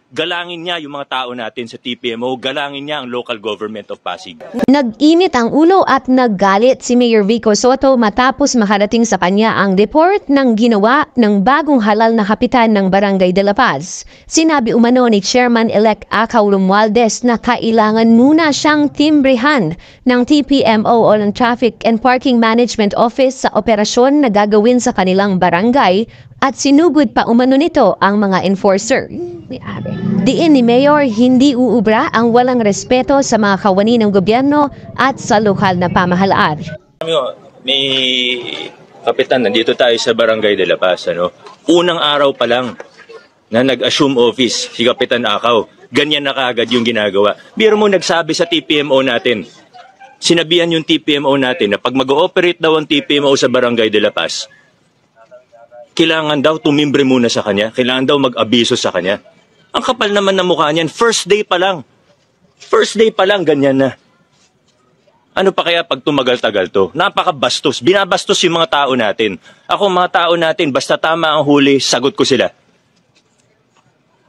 galangin niya yung mga tao natin sa TPMO, galangin niya ang local government of Pasig. Nag-init ang ulo at naggalit si Mayor Vico Sotto matapos makarating sa kanya ang report ng ginawa ng bagong halal na kapitan ng Barangay de la Paz. Sinabi umano ni Chairman-elect Acaw Romualdez na kailangan muna siyang timbrehan ng TPMO o ng Traffic and Parking Management Office sa operasyon na gagawin sa kanilang barangay at sinugod pa umano nito ang mga enforcer. Diin ni Mayor, hindi uubra ang walang respeto sa mga kawani ng gobyerno at sa lokal na pamahalaan. May kapitan, nandito tayo sa Barangay de la Paz. Unang araw pa lang na nag-assume office si Kapitan Acaw, ganyan na kaagad yung ginagawa. Biro mo nagsabi sa TPMO natin, sinabihan yung TPMO natin na pag mag-ooperate daw ang TPMO sa Barangay de la Paz, kailangan daw tumimbre muna sa kanya, kailangan daw mag-abiso sa kanya. Ang kapal naman ng mukha niyan, first day pa lang, ganyan na. Ano pa kaya pag tumagal-tagal to? Napakabastos, binabastos yung mga tao natin. Ako, mga tao natin, basta tama ang huli, sagot ko sila.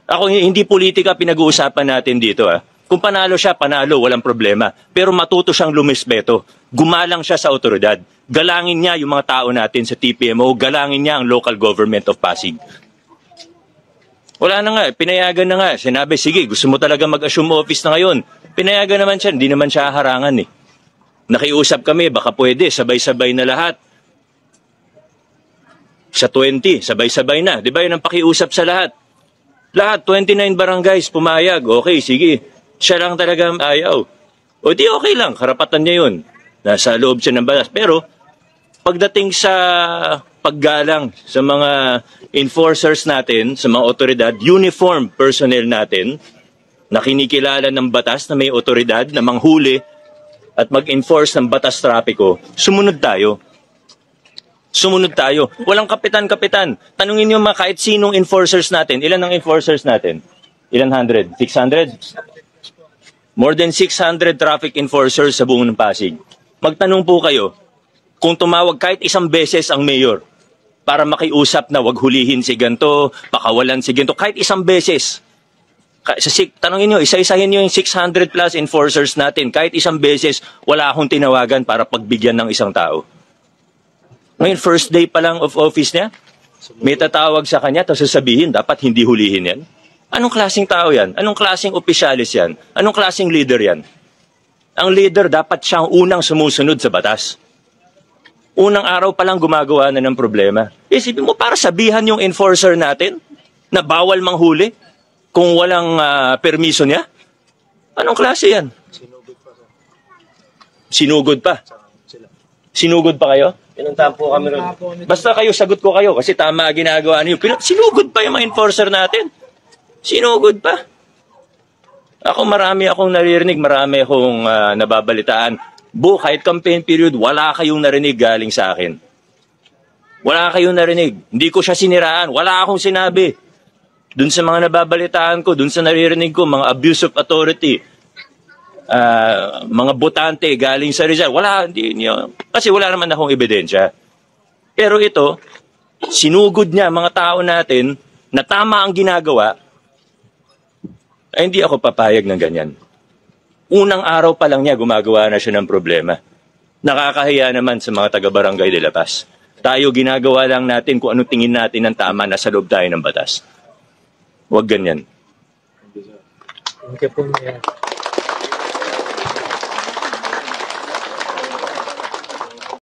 Ako, hindi politika pinag-uusapan natin dito. Kung panalo siya, panalo, walang problema. Pero matuto siyang lumispeto. Gumalang siya sa otoridad. Galangin niya yung mga tao natin sa TPMO, galangin niya ang local government of Pasig. Wala na nga, pinayagan na nga. Sinabi, sige, gusto mo talaga mag-assume office na ngayon. Pinayagan naman siya, hindi naman siya harangan . Nakiusap kami, baka pwede, sabay-sabay na lahat. Sa 20, sabay-sabay na. Di ba yun ang pakiusap sa lahat? Lahat, 29 barangays, pumayag. Okay, sige. Siya lang talaga ayaw. O di okay lang, karapatan niya yun. Nasa loob siya ng batas. Pero, pagdating sa paggalang sa mga enforcers natin, sa mga otoridad, uniform personnel natin, na kinikilala ng batas na may otoridad na manghuli at mag-enforce ng batas trapiko, sumunod tayo. Sumunod tayo. Walang kapitan-kapitan. Tanungin niyo kahit sinong enforcers natin. Ilan ang enforcers natin? Ilan hundred? 600? More than 600 traffic enforcers sa buong Pasig. Magtanong po kayo, kung tumawag kahit isang beses ang mayor para makiusap na wag hulihin si ganito, pakawalan si ganito, kahit isang beses. Tanongin nyo, isa-isahin nyo yung 600 plus enforcers natin, kahit isang beses, wala akong tinawagan para pagbigyan ng isang tao. Ngayon, first day pa lang of office niya, may tatawag sa kanya, tapos sasabihin, dapat hindi hulihin yan. Anong klaseng tao yan? Anong klaseng opisyalis yan? Anong klaseng leader yan? Ang leader, dapat siyang unang sumusunod sa batas. Unang araw pa lang gumagawa na ng problema. Isipin mo, para sabihan yung enforcer natin na bawal manghuli kung walang permiso niya? Anong klase yan? Sinugod pa. Sinugod pa kayo? Pinuntahan po kami ron. Basta kayo, sagot ko kayo kasi tama ginagawa niyo. Sinugod pa yung mga enforcer natin. Sinugod pa. Ako marami akong naririnig, marami akong nababalitaan. Kahit campaign period, wala kayong narinig galing sa akin. Wala kayong narinig. Hindi ko siya siniraan. Wala akong sinabi. Dun sa mga nababalitaan ko, dun sa naririnig ko, mga abuse of authority, mga botante galing sa Rizal. Kasi wala naman akong ebidensya. Pero ito, sinugod niya mga tao natin na tama ang ginagawa, ay hindi ako papayag ng ganyan. Unang araw pa lang niya, gumagawa na siya ng problema. Nakakahiya naman sa mga taga-Barangay de la Paz. Tayo, ginagawa lang natin kung anong tingin natin ng tama, nasa loob tayo ng batas. Huwag ganyan. Okay po.